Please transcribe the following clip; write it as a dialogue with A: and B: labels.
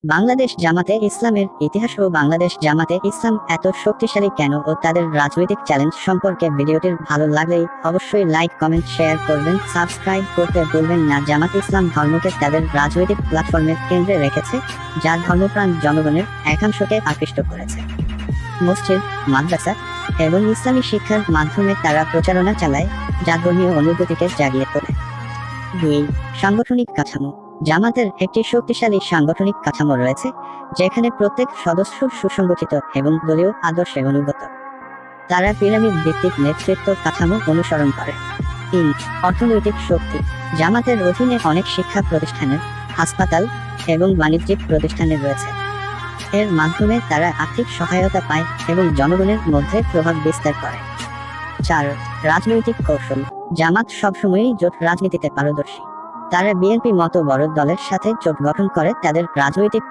A: বাংলাদেশ জামাতে ইসলামের ইতিহাস ও বাংলাদেশ জামাতে ইসলাম এত শক্তিশালী কেন ও তাদের রাজনৈতিক চ্যালেঞ্জ সম্পর্কে ভিডিওটির ভালো লাগলেই অবশ্যই লাইক কমেন্ট শেয়ার করবেন, সাবস্ক্রাইব করতে ভুলবেন না। জামাত ইসলাম ধর্মকে তাদের রাজনৈতিক প্ল্যাটফর্মের কেন্দ্রে রেখেছে, যা ধর্মপ্রাণ জনগণের একাংশকে আকৃষ্ট করেছে। মসজিদ, মাদ্রাসা এবং ইসলামী শিক্ষার মাধ্যমে তারা প্রচারণা চালায়, যা ধর্মীয় অনুভূতিকে জাগিয়ে তোলে। 2. সাংগঠনিক কাঠামো। জামাতের একটি শক্তিশালী সাংগঠনিক কাঠামো রয়েছে, যেখানে প্রত্যেক সদস্য সুসংগঠিত এবং দলীয় আদর্শে অনুগত। তারা পিরামিড ভিত্তিক নেতৃত্ব কাঠামো অনুসরণ করে। 3. অর্থনৈতিক শক্তি। জামাতের অধীনে অনেক শিক্ষা প্রতিষ্ঠানের, হাসপাতাল এবং বাণিজ্যিক প্রতিষ্ঠানের রয়েছে। এর মাধ্যমে তারা আর্থিক সহায়তা পায় এবং জনগণের মধ্যে প্রভাব বিস্তার করে। 4. রাজনৈতিক কৌশল। জামাত সবসময়ই জোট রাজনীতিতে পারদর্শী। তারা বিএনপি মতো বড় দলের সাথে জোট গঠন করে তাদের রাজনৈতিক